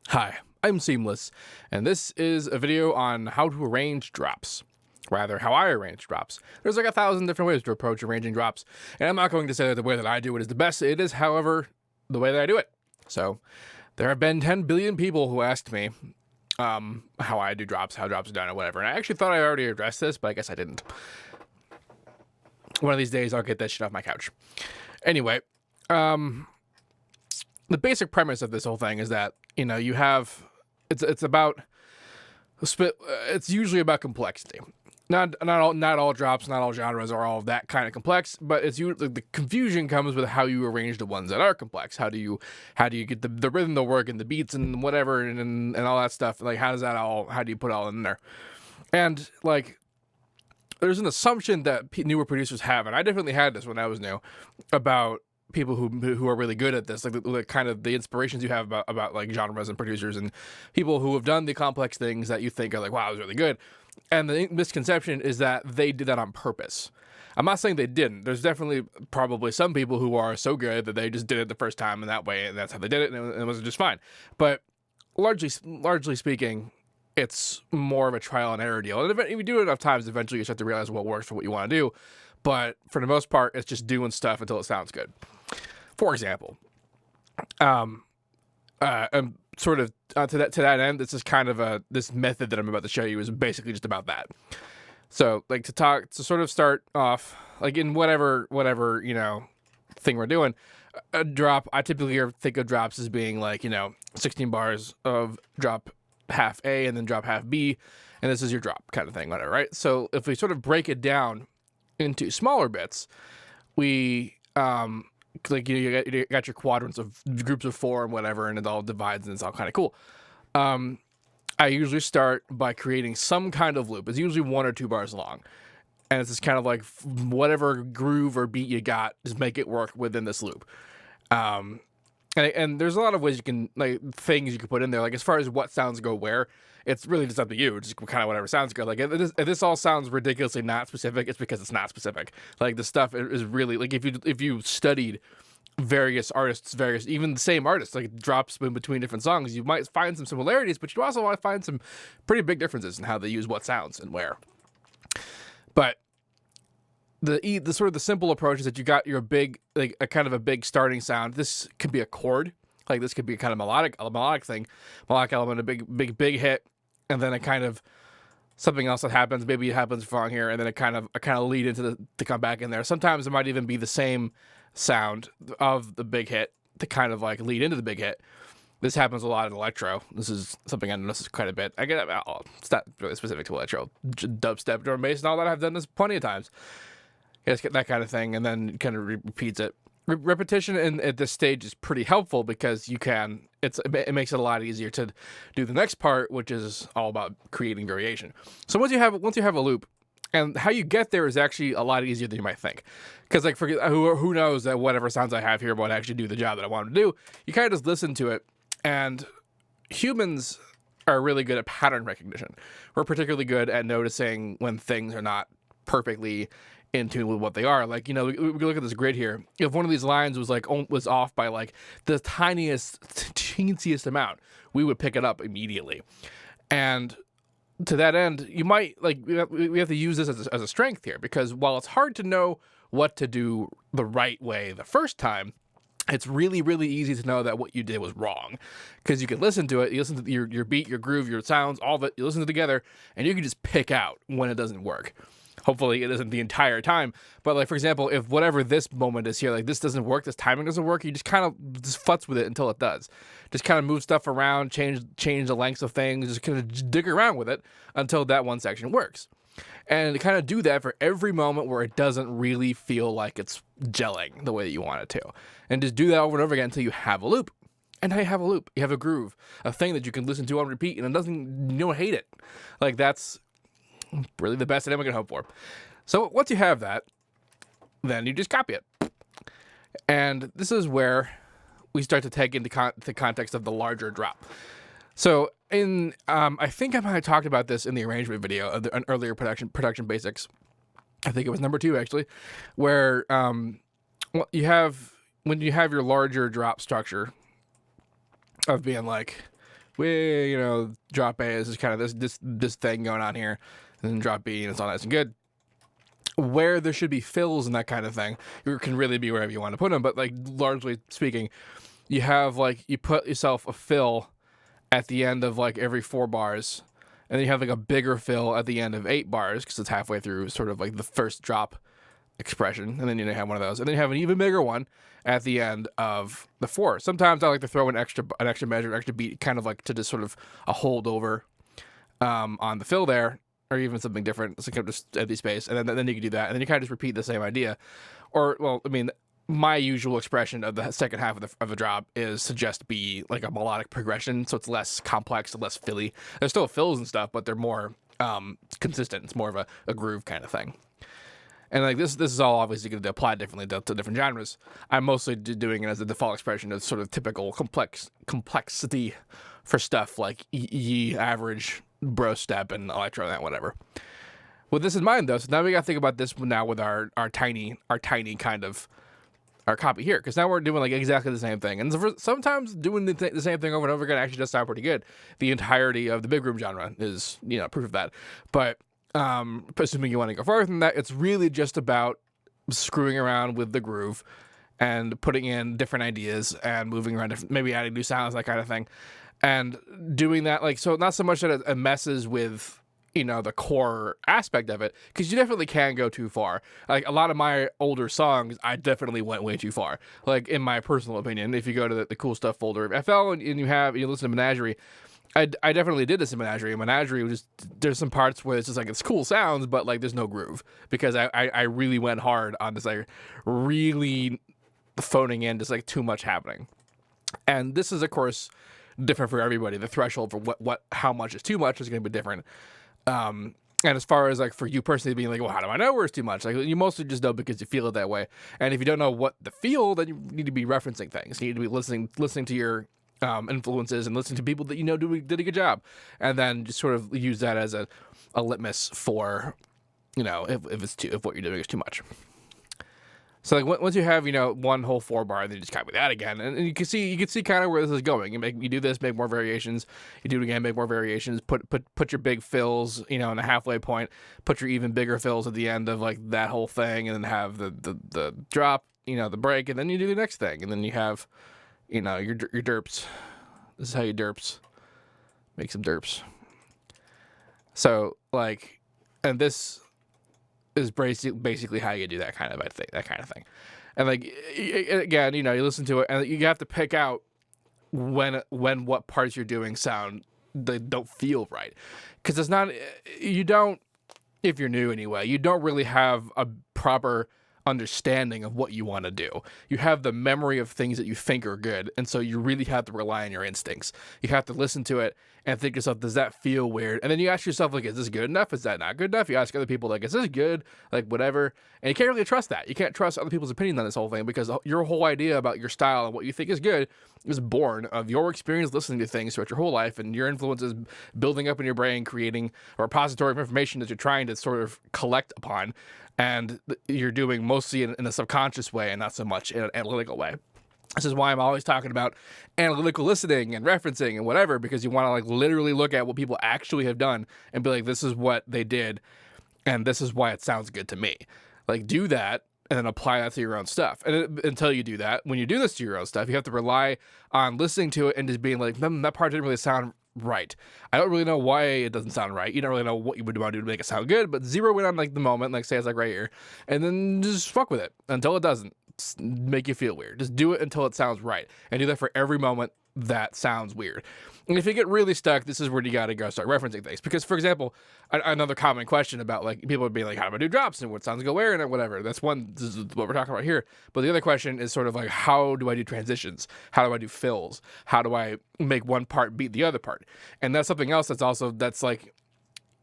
Hi, I'm Seamless, and this is a video on how to arrange drops. Rather, how I arrange drops. There's like 1,000 different ways to approach arranging drops, and I'm not going to say that the way that I do it is the best. It is, however, the way that I do it. So, there have been 10 billion people who asked me how I do drops, how drops are done, or whatever, and I actually thought I already addressed this, but I guess I didn't. One of these days, I'll get that shit off my couch. Anyway, the basic premise of this whole thing is that you have it's about it's usually about complexity. Not all drops, not all genres are all of that kind of complex, but it's usually the confusion comes with how you arrange the ones that are complex. How do you get the rhythm to work and the beats and whatever and all that stuff? Like how do you put it all in there? And like there's an assumption that newer producers have, and I definitely had this when I was new, about people who are really good at this, like the kind of the inspirations you have about like genres and producers and people who have done the complex things that you think are like, wow, it was really good. And the misconception is that they did that on purpose. I'm not saying they didn't. There's definitely probably some people who are so good that they just did it the first time and that way, and that's how they did it, and it was just fine. But largely speaking, it's more of a trial and error deal. And if you do it enough times, eventually you start to realize what works for what you want to do. But for the most part, it's just doing stuff until it sounds good. For example, and sort of to that end, this is kind of this method that I'm about to show you is basically just about that. So, like to sort of start off, like in whatever thing we're doing, a drop. I typically think of drops as being like 16 bars of drop half A and then drop half B, and this is your drop kind of thing, whatever, right? So if we sort of break it down into smaller bits, we like you got your quadrants of groups of 4 and whatever, and it all divides and it's all kind of cool. I usually start by creating some kind of loop. It's usually 1 or 2 bars long, and it's just kind of like whatever groove or beat you got, just make it work within this loop. And there's a lot of ways you can, like, things you can put in there. Like, as far as what sounds go where, it's really just up to you. Just kind of whatever sounds good. Like, if this all sounds ridiculously not specific, it's because it's not specific. Like, the stuff is really, like, if you studied various artists, even the same artists, like, drops in between different songs, you might find some similarities, but you also might find some pretty big differences in how they use what sounds and where. But the sort of the simple approach is that you got your big, like a kind of a big starting sound. This could be a chord, like this could be kind of a melodic thing, melodic element, a big hit, and then a kind of something else that happens. Maybe it happens wrong here, and then a kind of lead into to come back in there. Sometimes it might even be the same sound of the big hit to kind of like lead into the big hit. This happens a lot in electro. This is something I notice quite a bit. It's not really specific to electro, dubstep, drum bass, and all that. I've done this plenty of times. It's that kind of thing, and then kind of repeats it. Repetition at this stage is pretty helpful because it makes it a lot easier to do the next part, which is all about creating variation. So once you have a loop, and how you get there is actually a lot easier than you might think, because like who knows that whatever sounds I have here won't actually do the job that I want to do. You kind of just listen to it, and humans are really good at pattern recognition. We're particularly good at noticing when things are not perfectly in tune with what they are. Like, we look at this grid here. If one of these lines was off by like the tiniest, teensiest amount, we would pick it up immediately. And to that end, you might we have to use this as a strength here, because while it's hard to know what to do the right way the first time, it's really, really easy to know that what you did was wrong, because you can listen to it, you listen to your beat, your groove, your sounds, all of it, you listen to it together, and you can just pick out when it doesn't work. Hopefully it isn't the entire time, but like, for example, if whatever this moment is here, like this doesn't work, this timing doesn't work, you just kind of just futz with it until it does. Just kind of move stuff around, change the lengths of things, just kind of dig around with it until that one section works. And kind of do that for every moment where it doesn't really feel like it's gelling the way that you want it to. And just do that over and over again until you have a loop. And now you have a loop, you have a groove, a thing that you can listen to on repeat, and you don't hate it. Like, that's really the best that anyone can hope for. So once you have that, then you just copy it. And this is where we start to take into the context of the larger drop. So I think I might have talked about this in the arrangement video of an earlier production basics. I think it was number 2 actually, where when you have your larger drop structure of being like we, drop A is kind of this thing going on here, and then drop B, and it's all nice and good. Where there should be fills and that kind of thing, you can really be wherever you want to put them. But like largely speaking, you have like you put yourself a fill at the end of like every 4 bars, and then you have like a bigger fill at the end of 8 bars because it's halfway through, sort of like the first drop expression, and then you have one of those, and then you have an even bigger one at the end of the 4. Sometimes I like to throw an extra measure, extra beat, kind of like to just sort of a holdover on the fill there, or even something different. It's like just empty space, and then you can do that, and then you kind of just repeat the same idea. Or, well, I mean, my usual expression of the second half of a drop is to just be like a melodic progression, so it's less complex, less filly. There's still fills and stuff, but they're more consistent. It's more of a groove kind of thing. And like this is all obviously going to apply differently to different genres. I'm mostly doing it as a default expression of sort of typical complexity for stuff like average, bro step, and electro, and whatever. With this in mind, though, so now we got to think about this now with our tiny kind of our copy here, because now we're doing like exactly the same thing, and sometimes doing the same thing over and over again actually does sound pretty good. The entirety of the big room genre is proof of that, but assuming you want to go farther than that, it's really just about screwing around with the groove and putting in different ideas and moving around, maybe adding new sounds, that kind of thing, and doing that like so. Not so much that it messes with the core aspect of it, because you definitely can go too far. Like a lot of my older songs, I definitely went way too far. Like in my personal opinion, if you go to the cool stuff folder of FL and you listen to Menagerie. I definitely did this in Menagerie. Menagerie was there's some parts where it's just like it's cool sounds, but like there's no groove, because I really went hard on this, like really phoning in, just like too much happening. And this is of course different for everybody. The threshold for how much is too much is going to be different. And as far as like for you personally being like, well, how do I know where it's too much? Like you mostly just know because you feel it that way. And if you don't know what the feel, then you need to be referencing things. You need to be listening to your influences and listening to people that did a good job, and then just sort of use that as a litmus for if what you're doing is too much. So like once you have one whole 4 bar, then you just copy that again, and you can see kind of where this is going. You do this, make more variations. You do it again, make more variations. Put your big fills in a halfway point. Put your even bigger fills at the end of like that whole thing, and then have the drop, the break, and then you do the next thing, and then you have your derps. This is how you derps. Make some derps. So like, and this is basically how you do that kind of thing. And like again, you listen to it, and you have to pick out when what parts you're doing sound they don't feel right, because it's not if you're new anyway, you don't really have a proper understanding of what you want to do. You have the memory of things that you think are good, and so you really have to rely on your instincts. You have to listen to it and think to yourself, does that feel weird? And then you ask yourself, like, is this good enough? Is that not good enough? You ask other people, like, is this good? Like, whatever. And you can't really trust that. You can't trust other people's opinion on this whole thing, because your whole idea about your style and what you think is good is born of your experience listening to things throughout your whole life, and your influences building up in your brain, creating a repository of information that you're trying to sort of collect upon, and you're doing mostly in a subconscious way and not so much in an analytical way. This is why I'm always talking about analytical listening and referencing and whatever, because you want to like literally look at what people actually have done and be like, this is what they did, and this is why it sounds good to me. Like, do that and then apply that to your own stuff. And until you do that, when you do this to your own stuff, you have to rely on listening to it and just being like, that part didn't really sound right. I don't really know why it doesn't sound right. You don't really know what you would want to do to make it sound good, but zero in on like the moment, like say it's like right here, and then just fuck with it until it doesn't make you feel weird. Just do it until it sounds right, and do that for every moment that sounds weird. And if you get really stuck, this is where you gotta go start referencing things. Because, for example, another common question about like people would be like, how do I do drops and what sounds go where and whatever. That's one. This is what we're talking about here. But the other question is sort of like, how do I do transitions? How do I do fills? How do I make one part beat the other part? And that's something else that's like,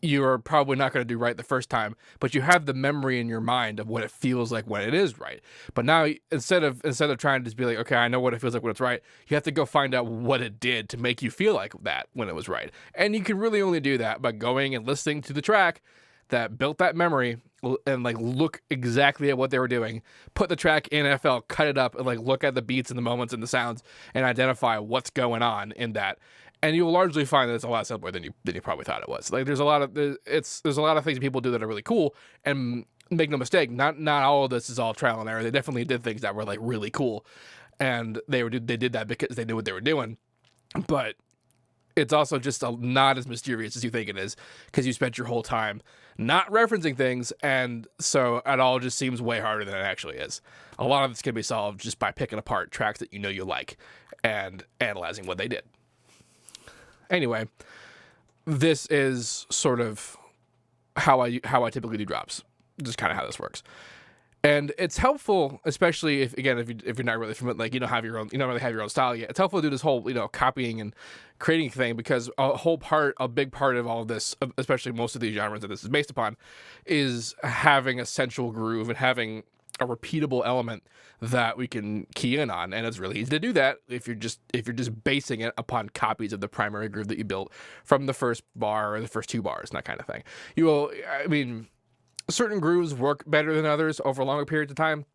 you're probably not going to do right the first time, but you have the memory in your mind of what it feels like when it is right. But now instead of trying to just be like, okay, I know what it feels like when it's right, you have to go find out what it did to make you feel like that when it was right. And you can really only do that by going and listening to the track that built that memory, and like look exactly at what they were doing, put the track in FL, cut it up, and like look at the beats and the moments and the sounds and identify what's going on in that. and you'll largely find that it's a lot simpler than you probably thought it was. Like there's a lot of things people do that are really cool, and make no mistake, not all of this is all trial and error. They definitely did things that were like really cool, and they did that because they knew what they were doing. But it's also just not as mysterious as you think it is, because you spent your whole time not referencing things, and so it all just seems way harder than it actually is. A lot of this can be solved just by picking apart tracks that you like and analyzing what they did. Anyway, this is sort of how I typically do drops. Just kind of how this works. And it's helpful, especially if you're not really familiar, like you don't really have your own style yet. It's helpful to do this whole copying and creating thing, because a big part of all of this, especially most of these genres that this is based upon, is having a central groove and having a repeatable element that we can key in on. And it's really easy to do that if you're just basing it upon copies of the primary groove that you built from the first bar or the first two bars, and that kind of thing. Certain grooves work better than others over longer periods of time.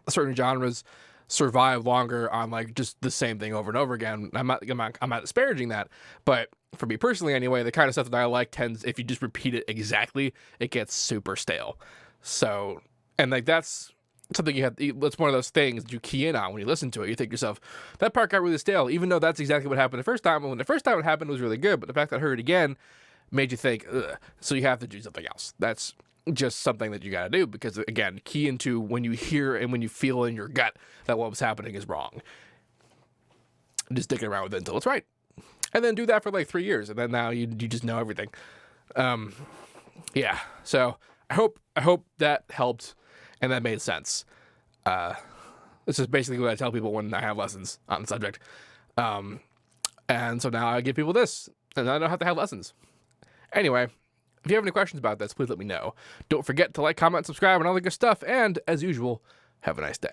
Certain genres survive longer on like just the same thing over and over again. I'm not disparaging that, but for me personally anyway, the kind of stuff that I like tends, if you just repeat it exactly, it gets super stale. So, and like that's something it's one of those things that you key in on when you listen to it. You think to yourself, that part got really stale, even though that's exactly what happened the first time. And when the first time it happened, it was really good, but the fact that I heard it again made you think, ugh. So you have to do something else. That's just something that you got to do, because again, key into when you hear and when you feel in your gut that what was happening is wrong. Just sticking around with it until it's right, and then do that for like 3 years, and then now you just know everything. Yeah. So I hope that helped and that made sense. This is basically what I tell people when I have lessons on the subject. And so now I give people this, and I don't have to have lessons. Anyway, if you have any questions about this, please let me know. Don't forget to like, comment, subscribe, and all the good stuff. And, as usual, have a nice day.